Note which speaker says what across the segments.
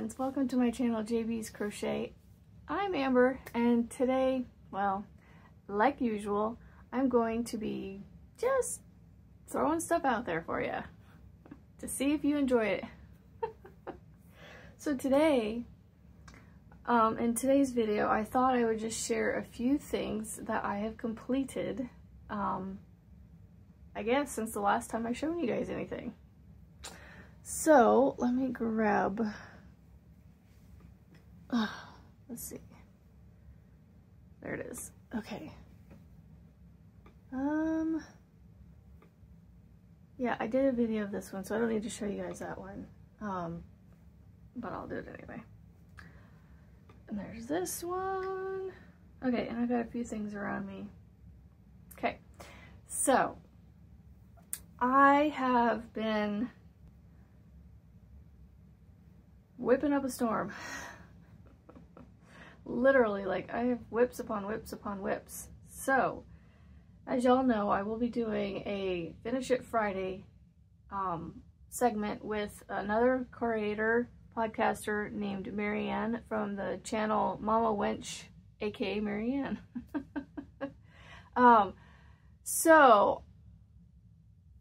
Speaker 1: friends, welcome to my channel JB's Crochet. I'm Amber, and today, well, like usual, I'm going to be just throwing stuff out there for you to see if you enjoy it. So today, in today's video, I thought I would just share a few things that I have completed, I guess since the last time I've shown you guys anything. So let me grab, let's see, there it is. Okay. Yeah, I did a video of this one, so I don't need to show you guys that one, but I'll do it anyway. And there's this one. Okay, and I got a few things around me. Okay, so I have been whipping up a storm. Literally, like, I have whips upon whips upon whips. So, as y'all know, I will be doing a Finish It Friday segment with another creator, podcaster named Marianne from the channel Mama Wench, aka Marianne. So,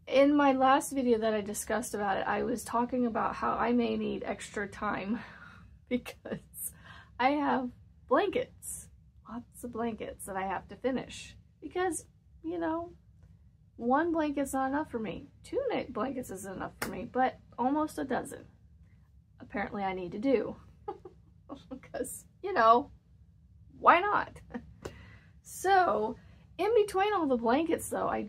Speaker 1: in my last video that I discussed about it, I was talking about how I may need extra time because I have blankets, lots of blankets that I have to finish because, you know, one blanket's not enough for me. 2 blankets isn't enough for me, but almost a dozen. Apparently I need to do because, you know, why not? So, in between all the blankets though, I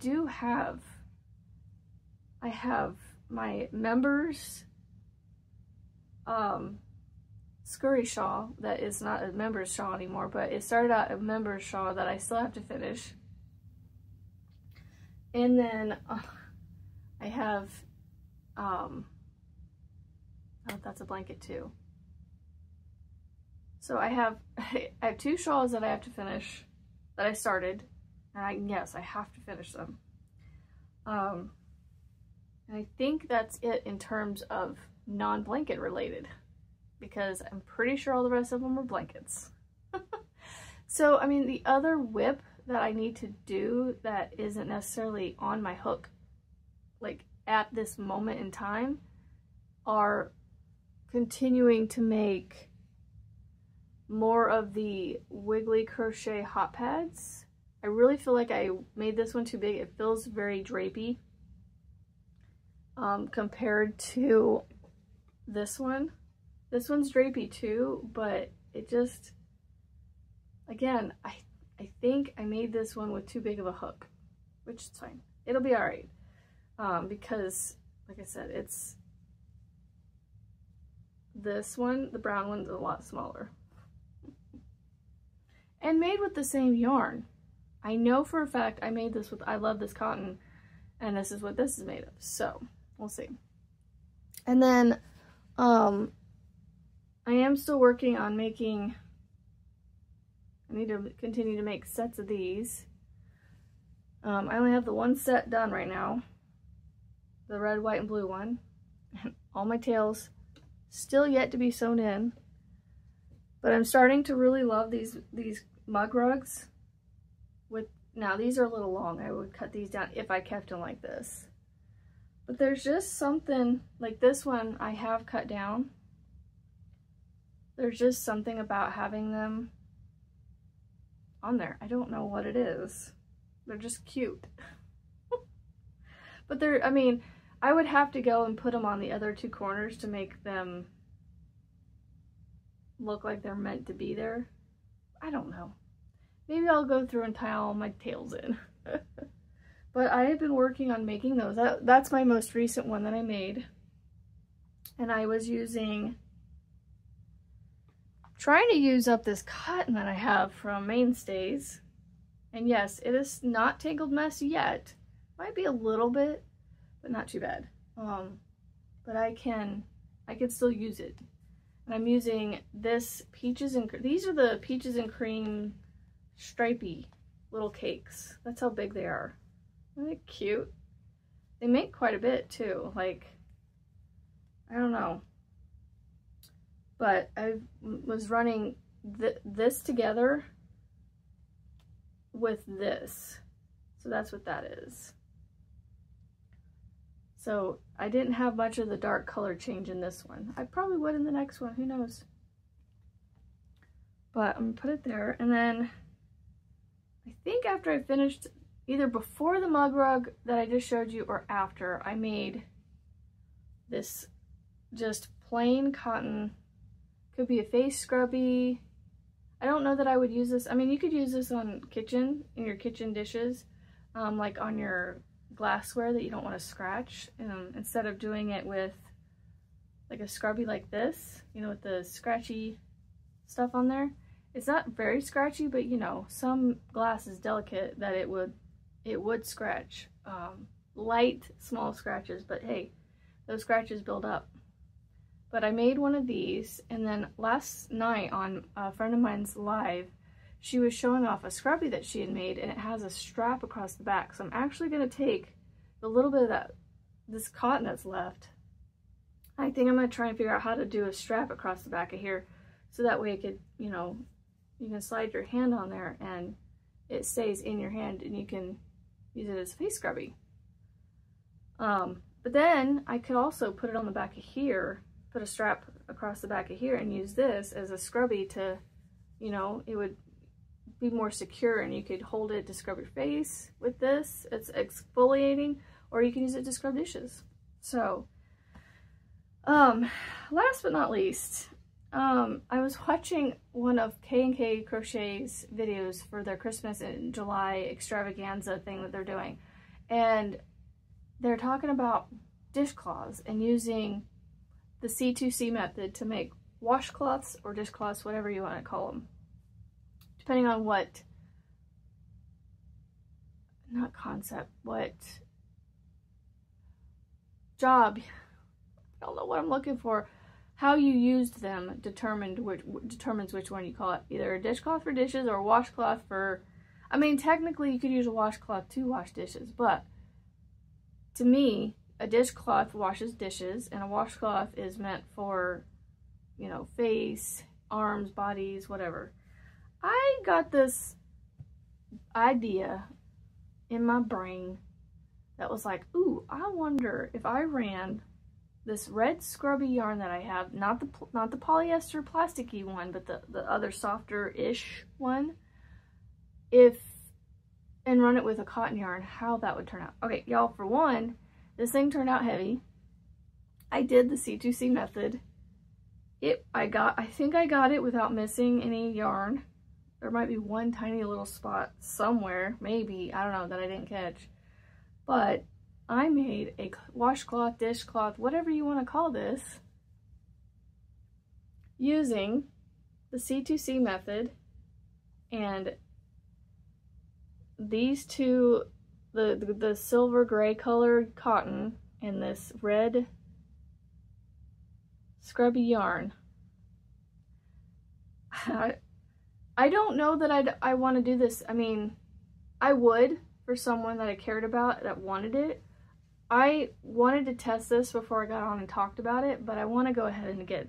Speaker 1: have my members scurry shawl that is not a members shawl anymore, but it started out a members shawl that I still have to finish. And then I have oh, that's a blanket too. So I have 2 shawls that I have to finish that I started, and yes, I have to finish them. And I think that's it in terms of non-blanket related, because I'm pretty sure all the rest of them are blankets. So, I mean, the other whip that I need to do that isn't necessarily on my hook, like at this moment in time, are continuing to make more of the wiggly crochet hot pads. I really feel like I made this one too big. It feels very drapey. Compared to this one. This one's drapey too, but it just, again, I think I made this one with too big of a hook, which is fine. It'll be alright. Because, like I said, it's this one, the brown one's a lot smaller. And made with the same yarn. I know for a fact I made this with, I love this cotton, and this is what this is made of, so we'll see. And then, I am still working on making, I need to continue to make sets of these. I only have the one set done right now. The red, white, and blue one. All my tails still yet to be sewn in. But I'm starting to really love these mug rugs. Now these are a little long. I would cut these down if I kept them like this. But there's just something, like this one I have cut down. There's just something about having them on there. I don't know what it is. They're just cute. But they're, I mean, I would have to go and put them on the other 2 corners to make them look like they're meant to be there. I don't know. Maybe I'll go through and tie all my tails in. But I have been working on making those. That's my most recent one that I made. And I was trying to use up this cotton that I have from Mainstays. And yes, it is not Tangled Mess yet. Might be a little bit, but not too bad. But I can still use it. And I'm using this these are the peaches and cream stripey little cakes. That's how big they are. Isn't it cute? They make quite a bit too. Like, I don't know. but I was running this together with this. So that's what that is. So I didn't have much of the dark color change in this one. I probably would in the next one, who knows. But I'm gonna put it there, and then I think after I finished, either before the mug rug that I just showed you or after, I made this just plain cotton, could be a face scrubby. I don't know that I would use this. I mean, you could use this on in your kitchen dishes, like on your glassware that you don't want to scratch, instead of doing it with like a scrubby like this, you know, with the scratchy stuff on there. It's not very scratchy, but you know, some glass is delicate that it would scratch. Light, small scratches, but hey, those scratches build up. But I made one of these, and then last night on a friend of mine's live, she was showing off a scrubby that she had made, and it has a strap across the back. So I'm actually going to take the little bit of this cotton that's left. I think I'm going to try and figure out how to do a strap across the back of here, so that way it could, you know, you can slide your hand on there and it stays in your hand and you can use it as a face scrubby. But then I could also put it on the back of here, put a strap across the back of here, and use this as a scrubby to, you know, it would be more secure, and you could hold it to scrub your face with this. It's exfoliating, or you can use it to scrub dishes. So, last but not least, I was watching one of K&K Crochet's videos for their Christmas in July extravaganza thing that they're doing, and they're talking about dishcloths and using the C2C method to make washcloths or dishcloths, whatever you want to call them, depending on what, not concept, what job, I don't know what I'm looking for, how you used them determines which one you call it, either a dishcloth for dishes or a washcloth for, I mean, technically you could use a washcloth to wash dishes, but to me, a dishcloth washes dishes, and a washcloth is meant for, you know, face, arms, bodies, whatever. I got this idea in my brain that was like, ooh, I wonder if I ran this red scrubby yarn that I have, not the polyester plasticky one, but the other softer-ish one, and run it with a cotton yarn, how that would turn out. Okay, y'all, for one, this thing turned out heavy. I did the C2C method. I think I got it without missing any yarn. There might be one tiny little spot somewhere, maybe, I don't know, that I didn't catch. But I made a washcloth, dishcloth, whatever you want to call this, using the C2C method, and these two, the silver gray colored cotton and this red scrubby yarn. I don't know that I want to do this. I mean, I would for someone that I cared about that wanted it. I wanted to test this before I got on and talked about it, but I want to go ahead and get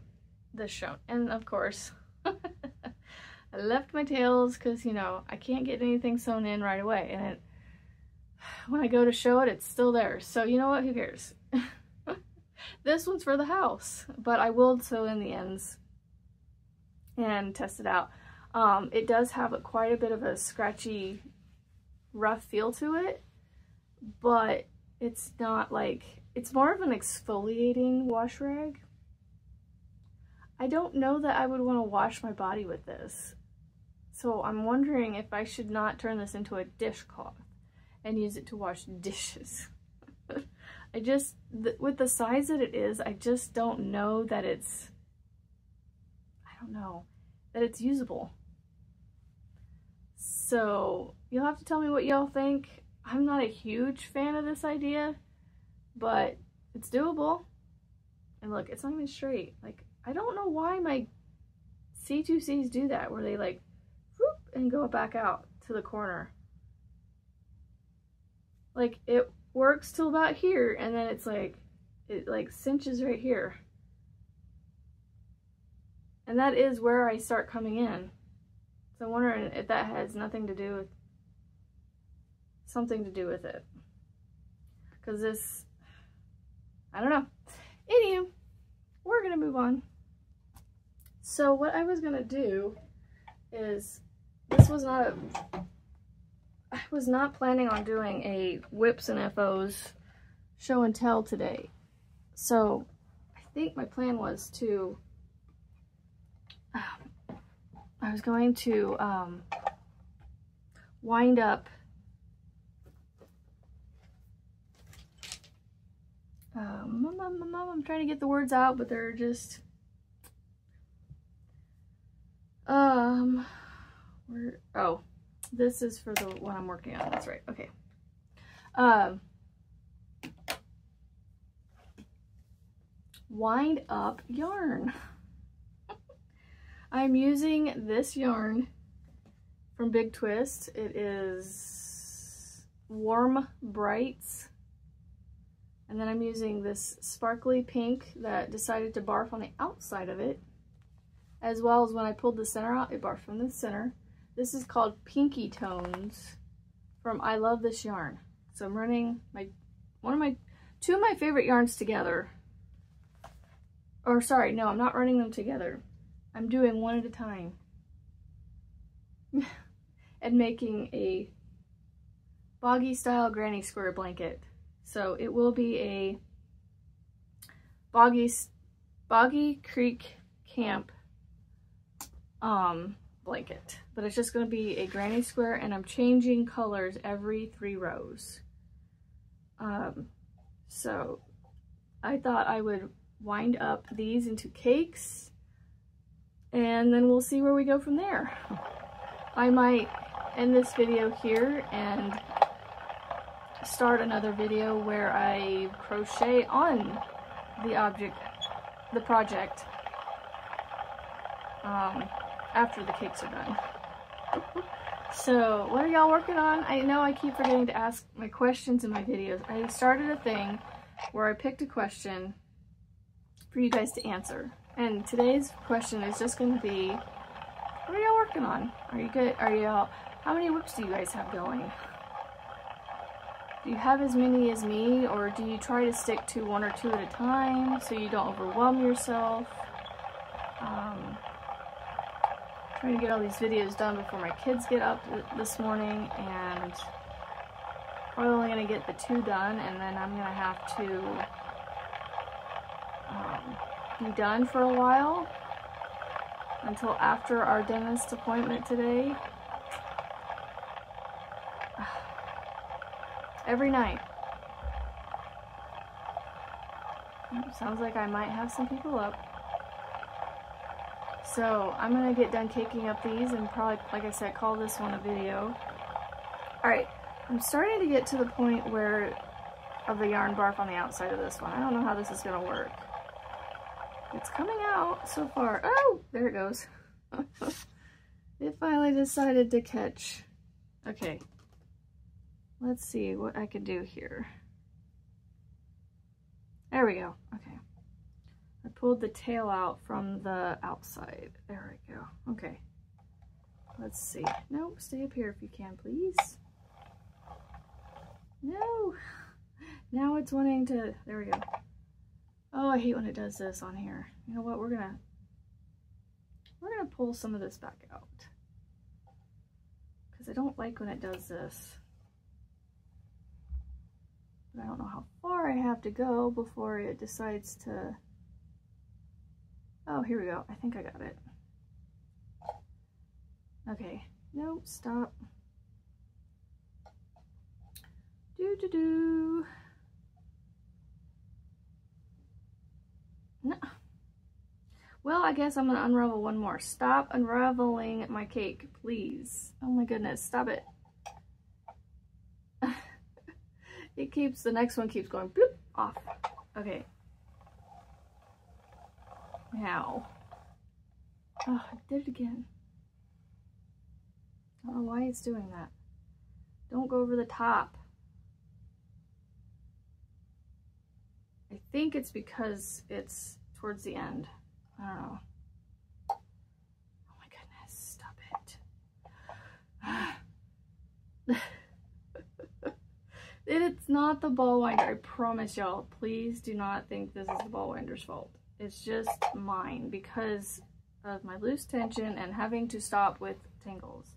Speaker 1: this shown. And of course, I left my tails because, you know, I can't get anything sewn in right away. And when I go to show it, it's still there. So you know what, who cares? This one's for the house, but I will sew in the ends and test it out. It does have quite a bit of a scratchy, rough feel to it, but it's not like, it's more of an exfoliating wash rag. I don't know that I would want to wash my body with this. So I'm wondering if I should not turn this into a dishcloth and use it to wash dishes. I just, with the size that it is, I just don't know that it's, that it's usable. So you'll have to tell me what y'all think. I'm not a huge fan of this idea, but it's doable. And look, it's not even straight. Like, I don't know why my C2Cs do that, where they like, whoop, and go back out to the corner. Like, it works till about here, and then it's like, it like cinches right here. And that is where I start coming in. So I'm wondering if that has something to do with it. Because this, I don't know. Anywho, we're gonna move on. So what I was gonna do is, I was not planning on doing a Whips and FOs show and tell today. So I think my plan was to, I was going to wind up I'm trying to get the words out, but they're just this is for the one I'm working on. That's right. Okay. Wind up yarn. I'm using this yarn from Big Twist. It is Warm Brights. And then I'm using this sparkly pink that decided to barf on the outside of it. As well as when I pulled the center out, it barfed from the center. This is called Pinky Tones from I Love This Yarn. So I'm running two of my favorite yarns together. Or sorry, no, I'm not running them together. I'm doing one at a time. And making a boggy style granny square blanket. So it will be a Boggy Creek Camp blanket. But it's just going to be a granny square, and I'm changing colors every 3 rows. So I thought I would wind up these into cakes, and then we'll see where we go from there. I might end this video here and start another video where I crochet on the project after the cakes are done. So what are y'all working on? I know I keep forgetting to ask my questions in my videos. I started a thing where I picked a question for you guys to answer, and today's question is just going to be, what are y'all working on? Are you good? How many whips do you guys have going? Do you have as many as me, or do you try to stick to 1 or 2 at a time so you don't overwhelm yourself? Trying to get all these videos done before my kids get up this morning, and probably only going to get the 2 done, and then I'm going to have to be done for a while until after our dentist appointment today. Every night. Sounds like I might have some people up. So I'm gonna get done caking up these and probably, like I said, call this one a video. Alright, I'm starting to get to the point of the yarn barf on the outside of this one. I don't know how this is gonna work. It's coming out so far. Oh, there it goes. It finally decided to catch. Okay. Let's see what I can do here. There we go. Okay. I pulled the tail out from the outside. There we go. Okay. Let's see. Nope, stay up here if you can, please. No. Now it's wanting to, there we go. Oh, I hate when it does this on here. You know what? We're gonna pull some of this back out, because I don't like when it does this. But I don't know how far I have to go before it decides to... Oh, here we go. I think I got it. Okay. Nope, stop. Do. No. Well, I guess I'm gonna unravel one more. Stop unraveling my cake, please. Oh my goodness, stop it. The next one keeps going bloop off. Okay. Now. Oh, I did it again. I don't know why it's doing that. Don't go over the top. I think it's because it's towards the end. I don't know. It's not the ball winder, I promise y'all. Please do not think this is the ball winder's fault. It's just mine because of my loose tension and having to stop with tangles.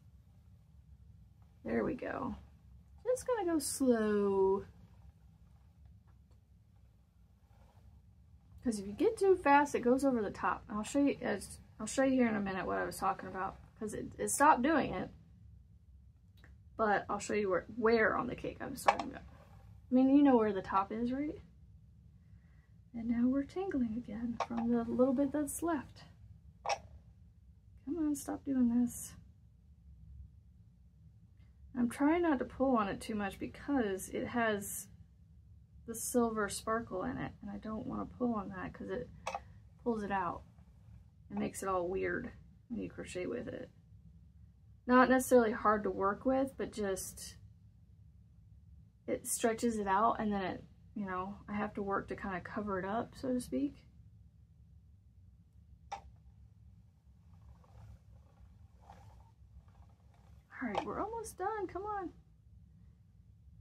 Speaker 1: There we go. Just gonna go slow. Because if you get too fast, it goes over the top. I'll show you here in a minute what I was talking about. Because it stopped doing it. But I'll show you where on the cake I was talking about. I mean, you know where the top is, right? And now we're tangling again from the little bit that's left. Come on, stop doing this. I'm trying not to pull on it too much because it has the silver sparkle in it. And I don't want to pull on that because it pulls it out. It makes it all weird when you crochet with it. Not necessarily hard to work with, but just it stretches it out and then it, you know, I have to work to kind of cover it up, so to speak. Alright, we're almost done. Come on.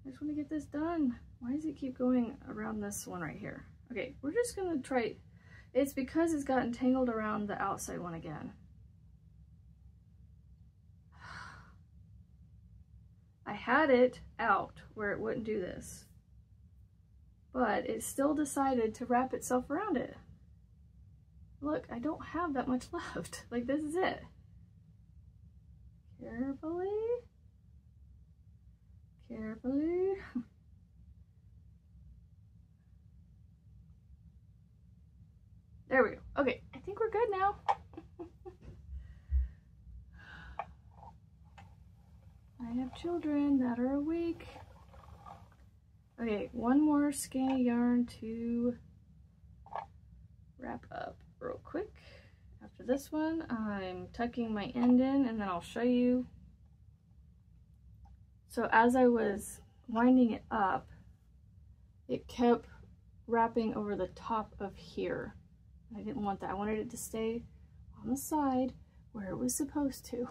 Speaker 1: I just want to get this done. Why does it keep going around this one right here? Okay, we're just going to try. It's because it's gotten tangled around the outside one again. I had it out where it wouldn't do this, but it still decided to wrap itself around it. Look, I don't have that much left. Like, this is it. Carefully. Carefully. There we go. Okay, I think we're good now. I have children that are awake. Okay, one more skein of yarn to wrap up real quick. After this one, I'm tucking my end in and then I'll show you. So as I was winding it up, it kept wrapping over the top of here. I didn't want that. I wanted it to stay on the side where it was supposed to.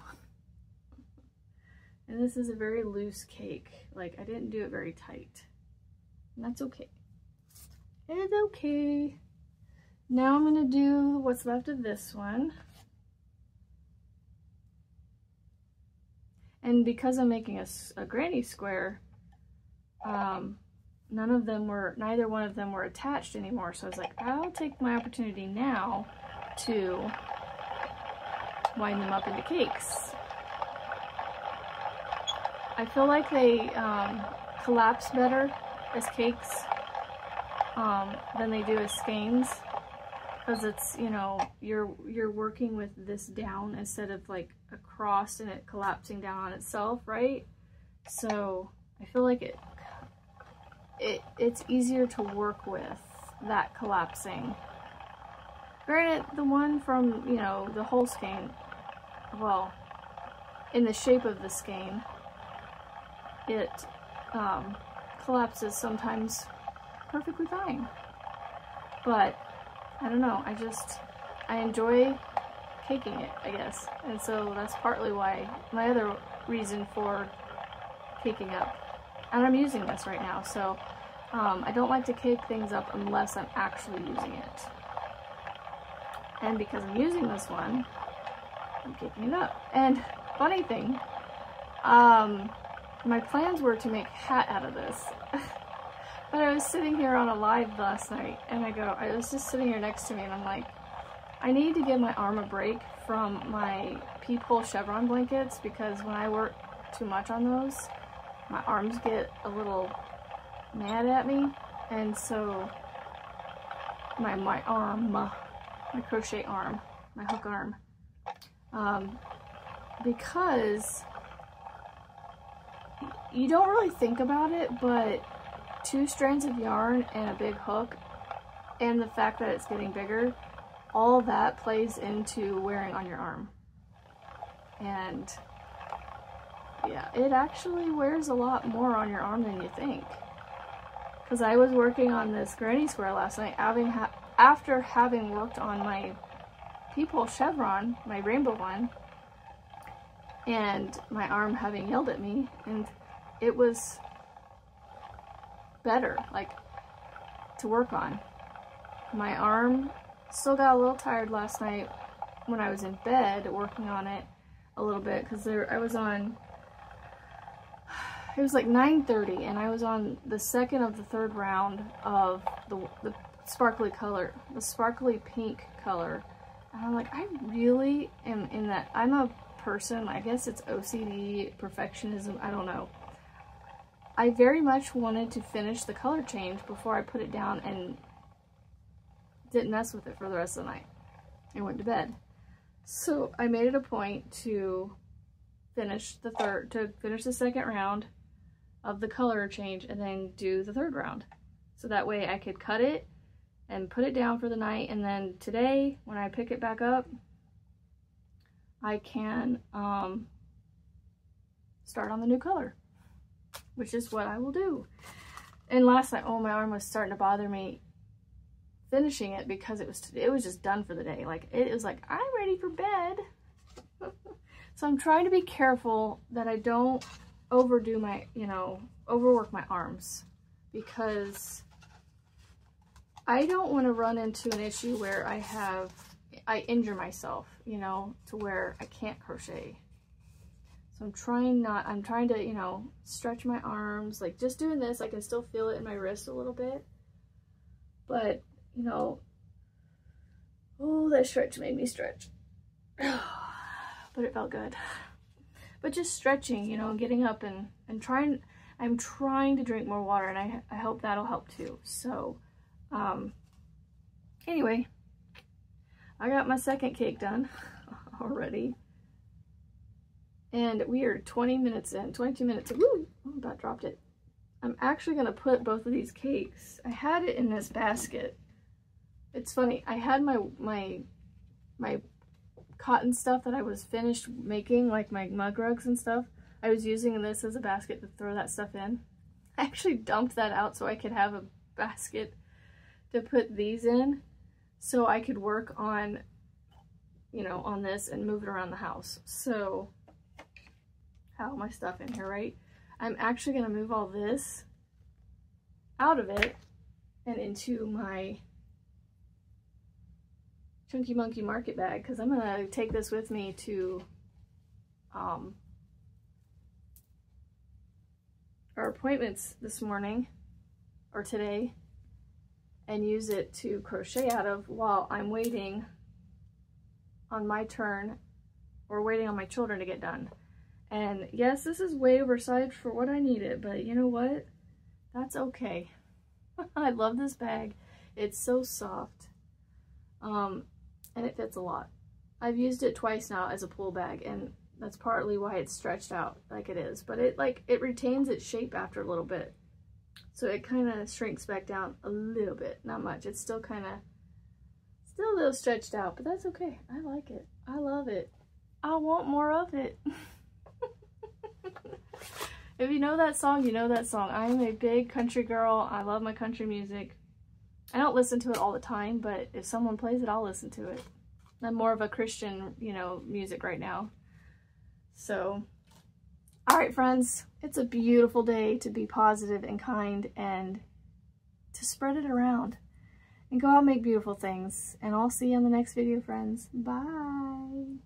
Speaker 1: And this is a very loose cake. Like, I didn't do it very tight. And that's okay. It's okay. Now I'm going to do what's left of this one. And because I'm making a granny square, neither one of them were attached anymore. So I was like, I'll take my opportunity now to wind them up into cakes. I feel like they collapse better as cakes than they do as skeins, because it's, you know, you're working with this down instead of like across and it collapsing down on itself, right? So I feel like it's easier to work with that collapsing. Granted, the one from, you know, the whole skein, well, in the shape of the skein, it collapses sometimes perfectly fine. But I don't know, I enjoy caking it, I guess. And so that's partly why, my other reason for caking up. And I'm using this right now, so I don't like to cake things up unless I'm actually using it. And because I'm using this one, I'm caking it up. And funny thing, my plans were to make a hat out of this. But I was sitting here on a live last night, and I was just sitting here next to me, and I'm like, I need to give my arm a break from my peephole chevron blankets, because when I work too much on those, my arms get a little mad at me, and so my crochet arm, my hook arm, because you don't really think about it, but 2 strands of yarn and a big hook, and the fact that it's getting bigger, all that plays into wearing on your arm. And yeah, it actually wears a lot more on your arm than you think. Because I was working on this granny square last night, after having worked on my peephole chevron, my rainbow one, and my arm having yelled at me, and it was better, like, to work on. My arm still got a little tired last night when I was in bed working on it a little bit, because I was on, it was like 9:30 and I was on the second of the third round of the sparkly color, the sparkly pink color. And I'm like, I really am in that. I'm a person, I guess it's OCD, perfectionism, I don't know. I very much wanted to finish the color change before I put it down and didn't mess with it for the rest of the night. I went to bed. So I made it a point to finish the second round of the color change and then do the third round. So that way I could cut it and put it down for the night, and then today when I pick it back up, I can start on the new color, which is what I will do. And last night, oh, my arm was starting to bother me finishing it because it was just done for the day. Like, it was like, I'm ready for bed. So I'm trying to be careful that I don't overdo my, overwork my arms, because I don't want to run into an issue where I injure myself, to where I can't crochet. So I'm trying to, stretch my arms. Like, just doing this, I can still feel it in my wrist a little bit. But, oh, that stretch made me stretch. But it felt good. But just stretching, getting up and I'm trying to drink more water, and I hope that'll help too. So, anyway, I got my second cake done already. And we are 20 minutes in, 22 minutes in. Woo! Oh, about dropped it. I'm actually going to put both of these cakes. I had it in this basket. It's funny. I had my cotton stuff that I was finished making, like my mug rugs and stuff. I was using this as a basket to throw that stuff in. I actually dumped that out so I could have a basket to put these in, so I could work on, on this and move it around the house. So, have my stuff in here, right? I'm actually going to move all this out of it and into my Chunky Monkey market bag, because I'm going to take this with me to our appointments this morning, or today, and use it to crochet out of while I'm waiting on my turn, or waiting on my children to get done. And yes, this is way oversized for what I needed, but you know what? That's okay. I love this bag. It's so soft. And it fits a lot. I've used it twice now as a pull bag, and that's partly why it's stretched out like it is. But it retains its shape after a little bit. So it kind of shrinks back down a little bit. Not much. It's still a little stretched out, but that's okay. I like it. I love it. I want more of it. If you know that song, you know that song. I'm a big country girl. I love my country music. I don't listen to it all the time, but if someone plays it, I'll listen to it. I'm more of a Christian, music right now. So, all right, friends, it's a beautiful day to be positive and kind and to spread it around and go out and make beautiful things. And I'll see you in the next video, friends. Bye.